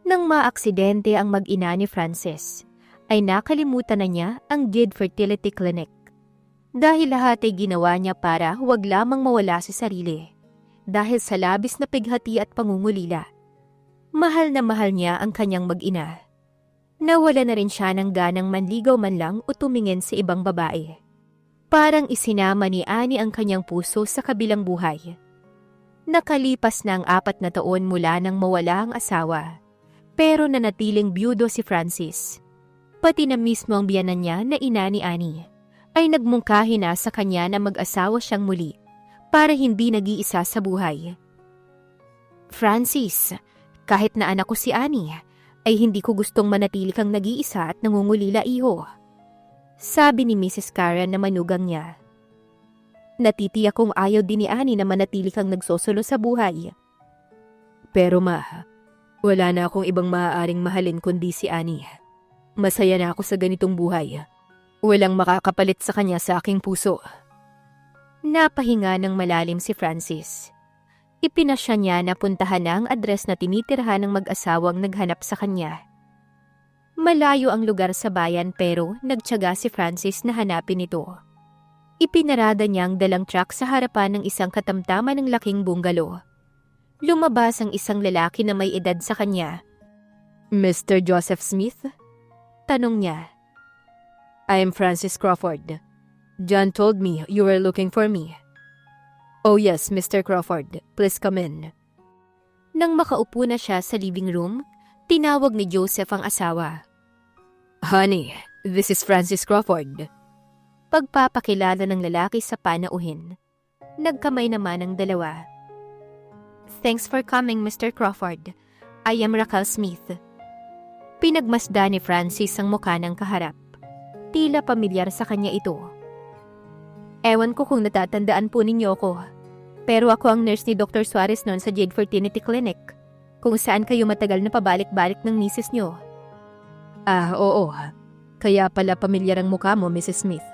Nang maaksidente ang mag-ina ni Francis, ay nakalimutan na niya ang Jade Fertility Clinic. Dahil lahat ay ginawa niya para huwag lamang mawala sa sarili. Dahil sa labis na pighati at pangungulila. Mahal na mahal niya ang kanyang mag-ina. Nawala na rin siya ng ganang manligaw man lang o tumingin sa ibang babae. Parang isinama ni Annie ang kanyang puso sa kabilang buhay. Nakalipas na ang 4 na taon mula nang mawala ang asawa. Pero nanatiling byudo si Francis. Pati na mismo ang biyanan niya na ina ni Annie ay nagmungkahi na sa kanya na mag-asawa siyang muli para hindi nag-iisa sa buhay. Francis, kahit na anak ko si Annie, ay hindi ko gustong manatili kang nag-iisa at nangungulila, iho. Sabi ni Mrs. Karen na manugang niya. Natitiyak kong ayaw din ni Annie na manatili kang nagsosolo sa buhay. Pero ma, wala na akong ibang maaaring mahalin kundi si Annie. Masaya na ako sa ganitong buhay. Walang makakapalit sa kanya sa aking puso. Napahinga ng malalim si Francis. Ipinasya niya na puntahan na ang address na tinitirhan ng mag-asawang naghanap sa kanya. Malayo ang lugar sa bayan pero nagtiyaga si Francis na hanapin ito. Ipinarada niya ang dalang truck sa harapan ng isang katamtaman ng laking bungalow. Lumabas ang isang lalaki na may edad sa kanya. Mr. Joseph Smith? Tanong niya. I am Francis Crawford. John told me you were looking for me. Oh yes, Mr. Crawford. Please come in. Nang makaupo na siya sa living room, tinawag ni Joseph ang asawa. Honey, this is Francis Crawford. Pagpapakilala ng lalaki sa panauhin. Nagkamay naman ang dalawa. Thanks for coming, Mr. Crawford. I am Raquel Smith. Pinagmasda ni Francis ang mukha ng kaharap. Tila pamilyar sa kanya ito. Ewan ko kung natatandaan po ninyo ko. Pero ako ang nurse ni Dr. Suarez noon sa Jade Fertility Clinic, kung saan kayo matagal na pabalik-balik ng misis nyo. Oo. Kaya pala pamilyar ang mukha mo, Mrs. Smith.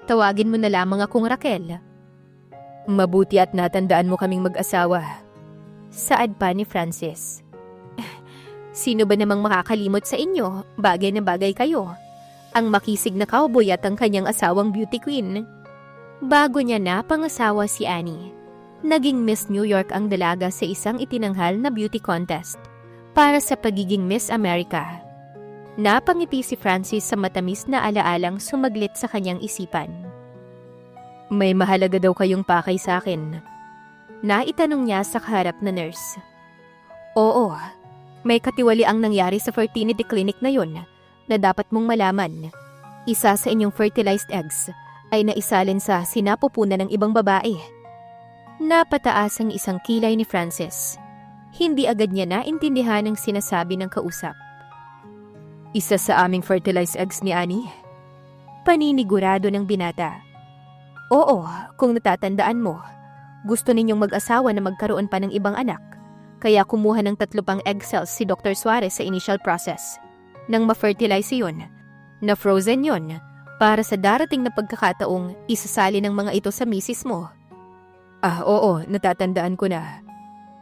Tawagin mo na lamang akong Raquel. Mabuti at natandaan mo kaming mag-asawa. Saad pa ni Francis. Sino ba namang makakalimot sa inyo? Bagay na bagay kayo. Ang makisig na cowboy at ang kanyang asawang beauty queen. Bago niya na pangasawa si Annie, naging Miss New York ang dalaga sa isang itinanghal na beauty contest para sa pagiging Miss America. Napangiti si Francis sa matamis na alaalang sumaglit sa kanyang isipan. May mahalaga daw kayong pakay sa akin. Naitanong niya sa kaharap na nurse. Oo, may katiwali ang nangyari sa fertility clinic na yon na dapat mong malaman. Isa sa inyong fertilized eggs ay naisalin sa sinapupunan ng ibang babae. Napataas ang isang kilay ni Francis. Hindi agad niya naintindihan ang sinasabi ng kausap. Isa sa aming fertilized eggs ni Annie? Paninigurado ng binata. Oo, kung natatandaan mo. Gusto ninyong mag-asawa na magkaroon pa ng ibang anak. Kaya kumuha ng 3 pang egg cells si Dr. Suarez sa initial process. Nang ma-fertilize yun, na-frozen yun, para sa darating na pagkakataong isasali ng mga ito sa misis mo. Oo, natatandaan ko na.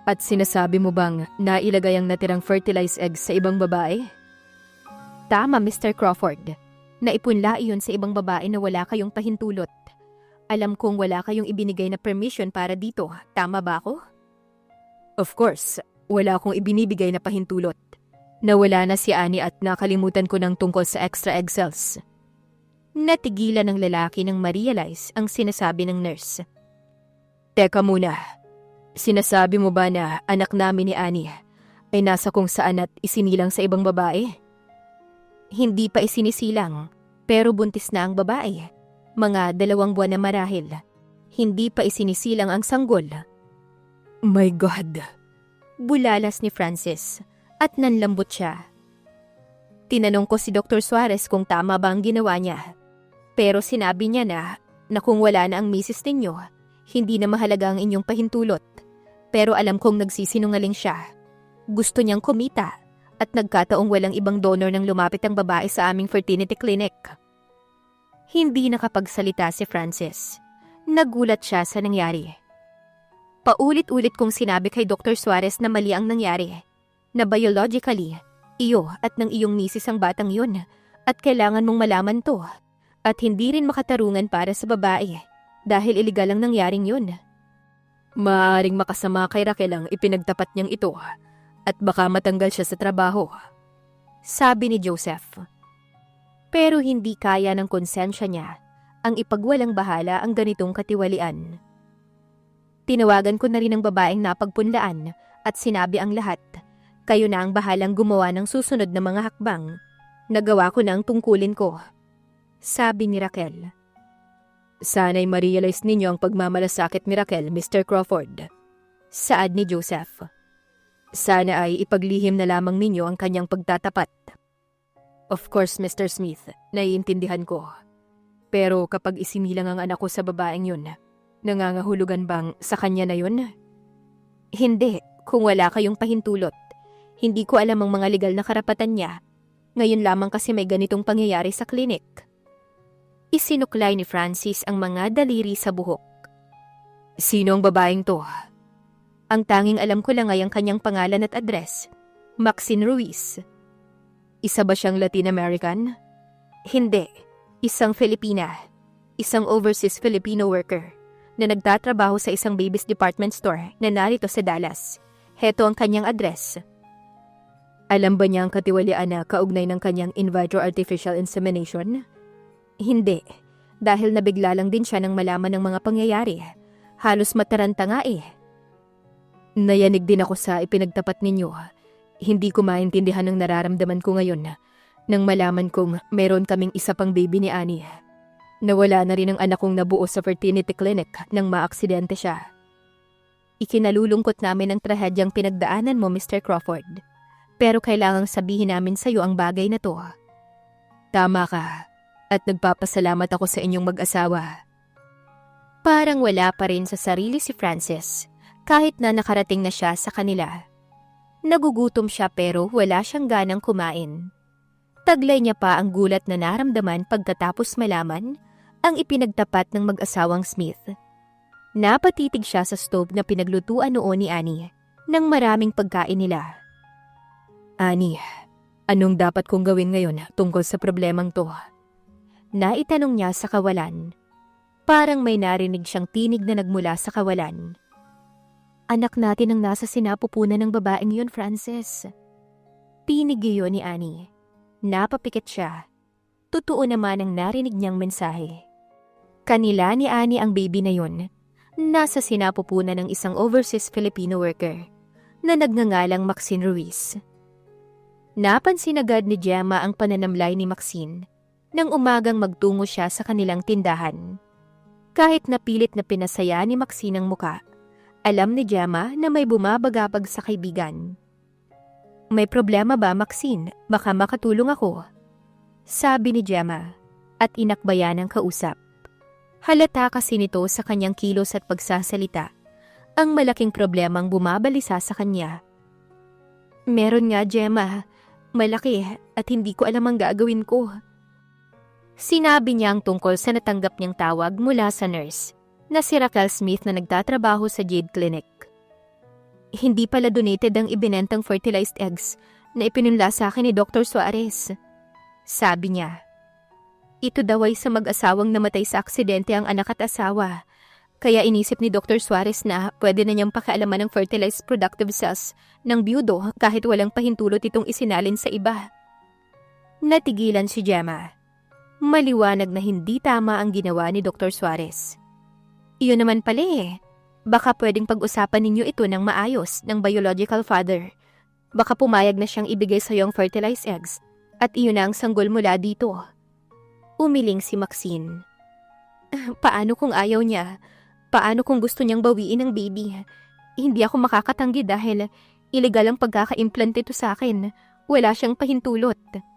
At sinasabi mo bang nailagay ang natirang fertilized eggs sa ibang babae? Tama, Mr. Crawford. Naipunla iyon sa ibang babae na wala kayong pahintulot. Alam kong wala kayong ibinigay na permission para dito. Tama ba ako? Of course, wala akong ibinibigay na pahintulot. Nawala na si Annie at nakalimutan ko ng tungkol sa extra egg cells. Natigilan ng lalaki nang ma-realize ang sinasabi ng nurse. Teka muna, sinasabi mo ba na anak namin ni Annie ay nasa kung saan at isinilang sa ibang babae? Hindi pa isinisilang, pero buntis na ang babae. Mga 2 buwan na marahil. Hindi pa isinisilang ang sanggol. My God! Bulalas ni Francis at nanlambot siya. Tinanong ko si Dr. Suarez kung tama ba ang ginawa niya. Pero sinabi niya na kung wala na ang misis ninyo, hindi na mahalaga ang inyong pahintulot. Pero alam kong nagsisinungaling siya. Gusto niyang kumita at nagkataong walang ibang donor nang lumapit ang babae sa aming fertility clinic. Hindi nakapagsalita si Francis. Nagulat siya sa nangyari. Paulit-ulit kong sinabi kay Dr. Suarez na mali ang nangyari. na biologically, iyo at ng iyong misis ang batang yun at kailangan mong malaman to at hindi rin makatarungan para sa babae dahil iligal ang nangyaring yun. Maaaring makasama kay Raquel ang ipinagtapat niyang ito at baka matanggal siya sa trabaho, sabi ni Joseph. Pero hindi kaya ng konsensya niya ang ipagwalang bahala ang ganitong katiwalian. Tinawagan ko na rin ang babaeng napagpunlaan at sinabi ang lahat. Kayo na ang bahalang gumawa ng susunod na mga hakbang. Nagawa ko na ang tungkulin ko, sabi ni Raquel. Sana'y ma-realize ninyo ang pagmamalasakit ni Raquel, Mr. Crawford, saad ni Joseph. Sana ay ipaglihim na lamang ninyo ang kanyang pagtatapat. Of course, Mr. Smith, naiintindihan ko. Pero kapag isinilang ang anak ko sa babaeng yun, nangangahulugan bang sa kanya na yun? Hindi, kung wala kayong pahintulot. Hindi ko alam ang mga legal na karapatan niya. Ngayon lamang kasi may ganitong pangyayari sa klinik. Isinuklay ni Francis ang mga daliri sa buhok. Sino ang babaeng to? Ang tanging alam ko lang ay ang kanyang pangalan at address. Maxine Ruiz. Isa ba siyang Latin American? Hindi. Isang Filipina. Isang overseas Filipino worker na nagtatrabaho sa isang babies department store na narito sa Dallas. Heto ang kanyang address. Alam ba niya ang katiwalian na kaugnay ng kanyang in vitro artificial insemination? Hindi, dahil nabigla lang din siya nang malaman ng mga pangyayari. Halos mataranta nga eh. Nayanig din ako sa ipinagtapat ninyo. Hindi ko maintindihan ang nararamdaman ko ngayon nang malaman kong meron kaming isa pang baby ni Annie. Nawala na rin ang anak kong nabuo sa fertility clinic nang maaksidente siya. Ikinalulungkot namin ang trahedyang pinagdaanan mo, Mr. Crawford. Pero kailangang sabihin namin sa iyo ang bagay na to. Tama ka, at nagpapasalamat ako sa inyong mag-asawa. Parang wala pa rin sa sarili si Francis, kahit na nakarating na siya sa kanila. Nagugutom siya pero wala siyang ganang kumain. Taglay niya pa ang gulat na naramdaman pagkatapos malaman ang ipinagtapat ng mag-asawang Smith. Napatitig siya sa stove na pinaglutuan noon ni Annie ng maraming pagkain nila. Annie, anong dapat kong gawin ngayon tungkol sa problemang to? Naitanong niya sa kawalan. Parang may narinig siyang tinig na nagmula sa kawalan. Anak natin ang nasa sinapupunan ng babaeng yun, Francis. Tinig yun ni Annie. Napapikit siya. Totoo naman ang narinig niyang mensahe. Kanila ni Annie ang baby na yun. Nasa sinapupunan ng isang overseas Filipino worker na nagngangalang Maxine Ruiz. Napansin agad ni Gemma ang pananamlay ni Maxine nang umagang magtungo siya sa kanilang tindahan. Kahit napilit na pinasaya ni Maxine ang muka, alam ni Gemma na may bumabagabag sa kaibigan. May problema ba, Maxine? Baka makatulong ako. Sabi ni Gemma at inakbayan ang kausap. Halata kasi nito sa kanyang kilos at pagsasalita ang malaking problemang bumabalisa sa kanya. Meron nga, Gemma. Malaki at hindi ko alam ang gagawin ko. Sinabi niya ang tungkol sa natanggap niyang tawag mula sa nurse na si Raquel Smith na nagtatrabaho sa Jade Clinic. Hindi pala donated ang ibinentang fertilized eggs na ipinunla sa akin ni Dr. Suarez. Sabi niya, ito daw ay sa mag-asawang namatay sa aksidente ang anak at asawa. Kaya inisip ni Dr. Suarez na pwede na niyang pakialaman ng fertilized productive cells ng byudo kahit walang pahintulot itong isinalin sa iba. Natigilan si Gemma. Maliwanag na hindi tama ang ginawa ni Dr. Suarez. Iyon naman pala eh. Baka pwedeng pag-usapan ninyo ito ng maayos ng biological father. Baka pumayag na siyang ibigay sa iyo ang fertilized eggs at iyon na ang sanggol mula dito. Umiling si Maxine. Paano kung ayaw niya? Paano kung gusto niyang bawiin ang baby? Hindi ako makakatanggi dahil illegal ang pagkaka-implant ito sa akin. Wala siyang pahintulot.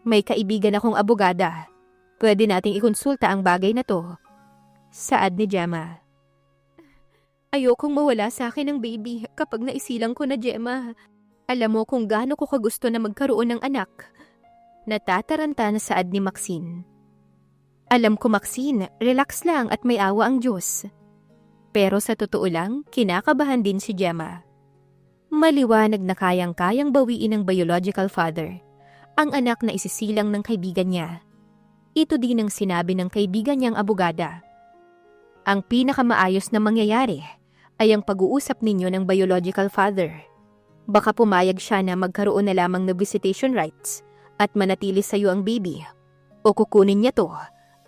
May kaibigan akong abogada. Pwede nating ikonsulta ang bagay na to. Saad ni Gemma. Ayokong mawala sa akin ang baby kapag naisilang ko na, Gemma. Alam mo kung gaano ko kagusto na magkaroon ng anak. Natataranta na saad ni Maxine. Alam ko, Maxine, relax lang at may awa ang Diyos. Pero sa totoo lang, kinakabahan din si Gemma. Maliwanag na kayang-kayang bawiin ng biological father ang anak na isisilang ng kaibigan niya. Ito din ang sinabi ng kaibigan niyang abogada. Ang pinakamaayos na mangyayari ay ang pag-uusap ninyo ng biological father. Baka pumayag siya na magkaroon na lamang ng visitation rights at manatili sa iyo ang baby. O kukunin niya to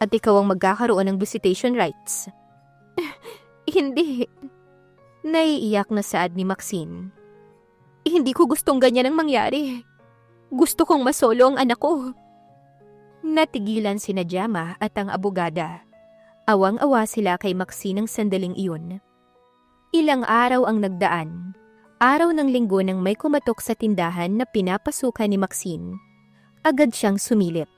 at ikaw ang magkakaroon ng visitation rights. Hindi. Naiiyak na saad ni Maxine. Hindi ko gustong ganyan ang mangyari. Gusto kong masolo ang anak ko. Natigilan sina Gemma at ang abogada. Awang-awa sila kay Maxine ng sandaling iyon. Ilang araw ang nagdaan. Araw ng linggo nang may kumatok sa tindahan na pinapasukan ni Maxine. Agad siyang sumilip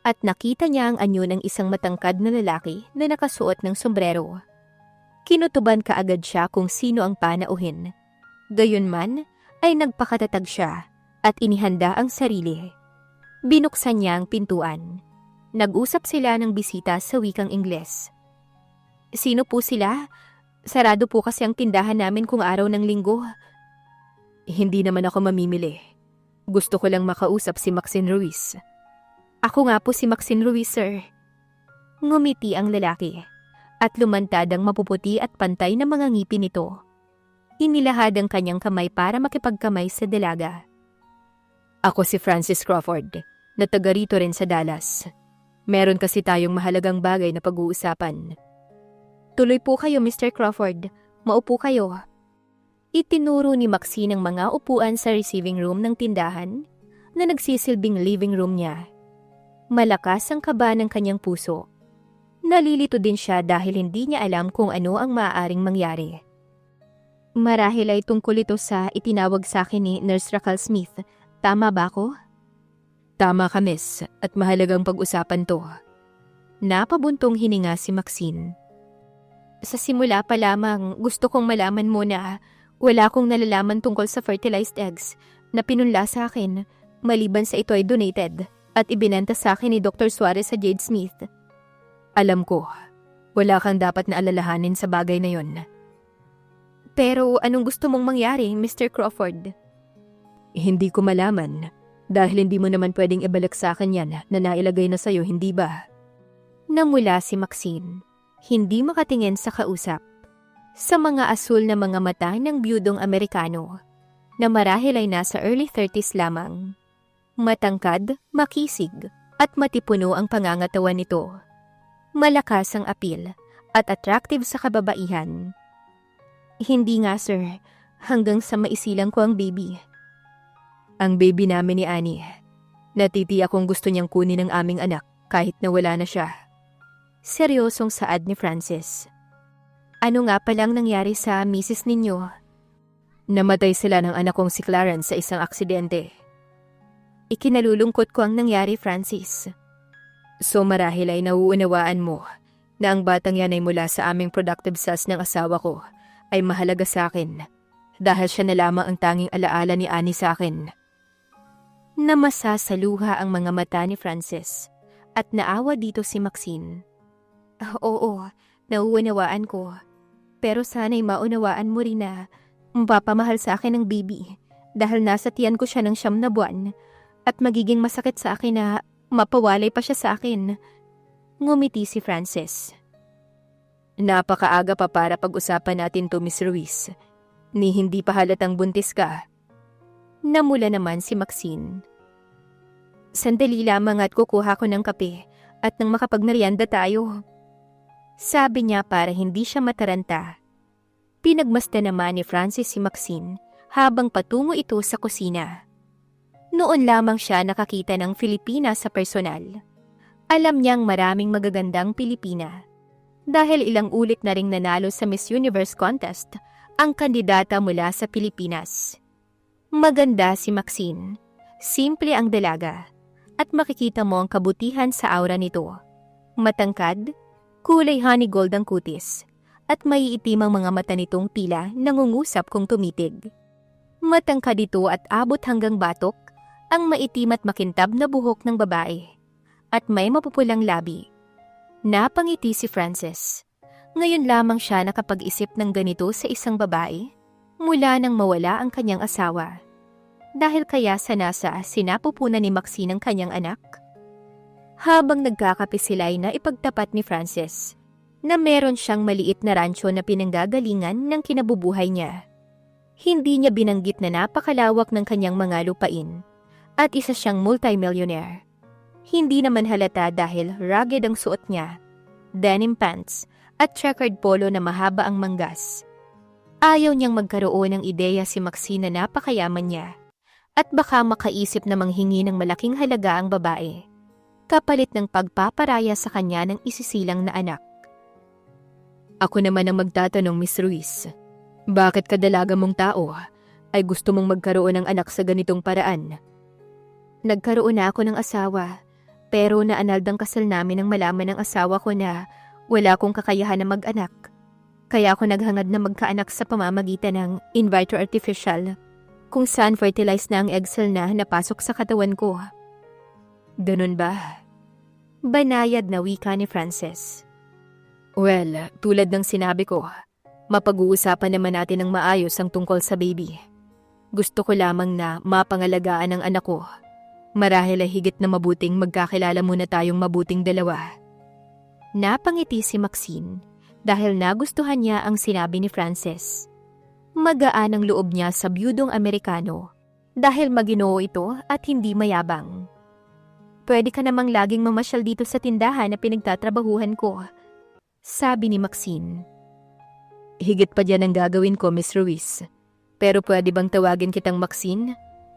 at nakita niya ang anyo ng isang matangkad na lalaki na nakasuot ng sombrero. Kinutuban kaagad siya kung sino ang panauhin. Gayunman ay nagpakatatag siya at inihanda ang sarili. Binuksan niya ang pintuan. Nag-usap sila ng bisita sa wikang Ingles. Sino po sila? Sarado po kasi ang tindahan namin kung araw ng linggo. Hindi naman ako mamimili. Gusto ko lang makausap si Maxine Ruiz. Ako nga po si Maxine Ruiz, sir. Ngumiti ang lalaki at lumantad ang mapuputi at pantay na mga ngipin nito. Inilahad ang kanyang kamay para makipagkamay sa dalaga. Ako si Francis Crawford, na taga rito rin sa Dallas. Meron kasi tayong mahalagang bagay na pag-uusapan. Tuloy po kayo, Mr. Crawford. Maupo kayo. Itinuro ni Maxine ang mga upuan sa receiving room ng tindahan na nagsisilbing living room niya. Malakas ang kaba ng kanyang puso. Nalilito din siya dahil hindi niya alam kung ano ang maaaring mangyari. Marahil ay tungkol ito sa itinawag sa akin ni Nurse Raquel Smith. Tama ba ako? Tama ka, miss, at mahalagang pag-usapan to. Napabuntong hininga si Maxine. Sa simula pa lamang, gusto kong malaman mo na wala akong nalalaman tungkol sa fertilized eggs na pinunla sa akin, maliban sa ito ay donated at ibinenta sa akin ni Dr. Suarez sa Jade Smith. Alam ko, wala kang dapat na alalahanin sa bagay na yon. Pero anong gusto mong mangyari, Mr. Crawford? Hindi ko malaman, dahil hindi mo naman pwedeng ibalik sa akin yan na nailagay na sa'yo, hindi ba? Namula si Maxine, hindi makatingin sa kausap. Sa mga asul na mga mata ng biyudong Amerikano, na marahil ay nasa early 30s lamang. Matangkad, makisig, at matipuno ang pangangatawan nito. Malakas ang apil, at attractive sa kababaihan. Hindi nga, sir. Hanggang sa maisilang ko ang baby. Ang baby namin ni Annie. Natitiyak kung gusto niyang kunin ang aming anak kahit na wala na siya. Seryosong saad ni Francis. Ano nga palang nangyari sa misis ninyo? Namatay sila ng anak kong si Clarence sa isang aksidente. Ikinalulungkot ko ang nangyari, Francis. So marahil ay nauunawaan mo na ang batang yan ay mula sa aming productive sas ng asawa ko ay mahalaga sa akin dahil siya na lamang ang tanging alaala ni Annie sa akin. Namasa sa luha ang mga mata ni Francis at naawa dito si Maxine. Oo, nauunawaan ko. Pero sana'y maunawaan mo rin na mapapamahal sa akin ang baby dahil nasa tiyan ko siya ng 9 na buwan at magiging masakit sa akin na mapawalay pa siya sa akin. Ngumiti si Francis. Napakaaga pa para pag-usapan natin to, Miss Ruiz. Ni hindi pa halatang buntis ka. Namula naman si Maxine. Sandali lamang at kukuha ko ng kape at nang makapagmerienda tayo. Sabi niya para hindi siya mataranta. Pinagmasdan naman ni Francis si Maxine habang patungo ito sa kusina. Noon lamang siya nakakita ng Filipina sa personal. Alam niyang maraming magagandang Pilipina. Dahil ilang ulit na ring nanalo sa Miss Universe contest ang kandidata mula sa Pilipinas. Maganda si Maxine, simple ang dalaga, at makikita mo ang kabutihan sa aura nito. Matangkad, kulay honey gold ang kutis, at may itim ang mga mata nitong tila nangungusap kung tumitig. Matangkad ito at abot hanggang batok ang maitim at makintab na buhok ng babae, at may mapupulang labi. Napangiti si Francis. Ngayon lamang siya nakapag-isip ng ganito sa isang babae. mula nang mawala ang kanyang asawa. Dahil kaya sa NASA sinapupunan ni Maxine ang kanyang anak? Habang nagkakape sila ay naipagtapat ni Frances na meron siyang maliit na rancho na pinanggagalingan ng kinabubuhay niya. Hindi niya binanggit na napakalawak ng kanyang mga lupain at isa siyang multimillionaire. Hindi naman halata dahil rugged ang suot niya, denim pants at checkered polo na mahaba ang manggas. Ayaw niyang magkaroon ng ideya si Maxine na napakayaman niya at baka makaisip na manghingi ng malaking halaga ang babae, kapalit ng pagpaparaya sa kanya ng isisilang na anak. Ako naman ang magtatanong, Miss Ruiz. Bakit kadalaga mong tao ay gusto mong magkaroon ng anak sa ganitong paraan? Nagkaroon na ako ng asawa, pero naanaldang kasal namin nang malaman ng asawa ko na wala akong kakayahan na mag-anak. Kaya ako naghangad na magkaanak sa pamamagitan ng in vitro artificial, kung saan fertilized na ang egg cell na napasok sa katawan ko. Ganun ba? Banayad na wika ni Frances. Well, tulad ng sinabi ko, mapag-uusapan naman natin ng maayos ang tungkol sa baby. Gusto ko lamang na mapangalagaan ang anak ko. Marahil ay higit na mabuting magkakilala muna tayong mabuting dalawa. Napangiti si Maxine dahil nagustuhan niya ang sinabi ni Frances. Magaan ang loob niya sa biyudong Amerikano dahil maginoo ito at hindi mayabang. Pwede ka namang laging mamasyal dito sa tindahan na pinagtatrabahuhan ko, sabi ni Maxine. Higit pa dyan ang gagawin ko, Miss Ruiz. Pero pwede bang tawagin kitang Maxine?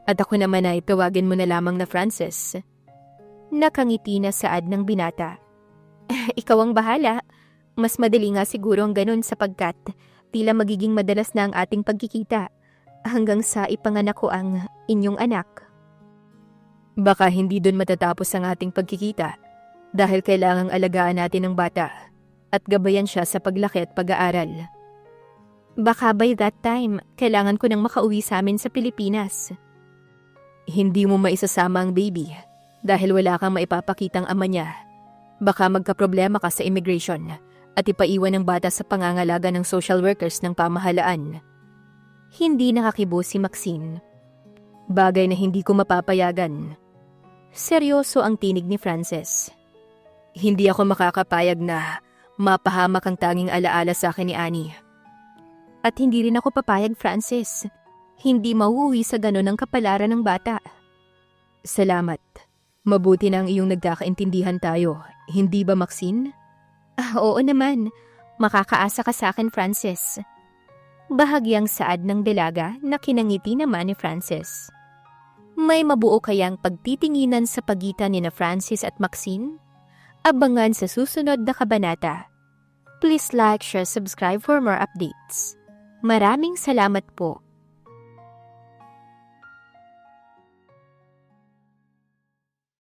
At ako naman ay tawagin mo na lamang na Frances. Nakangiti na saad ng binata. Ikaw ang bahala. Mas madali nga siguro ang ganun sapagkat tila magiging madalas na ang ating pagkikita hanggang sa ipanganak ko ang inyong anak. Baka hindi dun matatapos ang ating pagkikita dahil kailangang alagaan natin ang bata at gabayan siya sa paglaki at pag-aaral. Baka by that time, kailangan ko nang makauwi sa amin sa Pilipinas. Hindi mo maisasama ang baby dahil wala kang maipapakitang ama niya. Baka magkaproblema ka sa immigration at ipaiwan ang bata sa pangangalaga ng social workers ng pamahalaan. Hindi nakakibo si Maxine. Bagay na hindi ko mapapayagan. Seryoso ang tinig ni Frances. Hindi ako makakapayag na mapahamak ang tanging alaala sa akin ni Annie. At hindi rin ako papayag, Frances. Hindi mauuwi sa ganon ang kapalaran ng bata. Salamat. Mabuti na ang iyong nagkakaintindihan tayo. Hindi ba, Maxine? Oo naman. Makakaasa ka sa akin, Frances. Bahagyang saad ng dalaga na kinangiti naman ni Frances. May mabuo kayang pagtitinginan sa pagitan ni na Frances at Maxine? Abangan sa susunod na kabanata. Please like, share, subscribe for more updates. Maraming salamat po.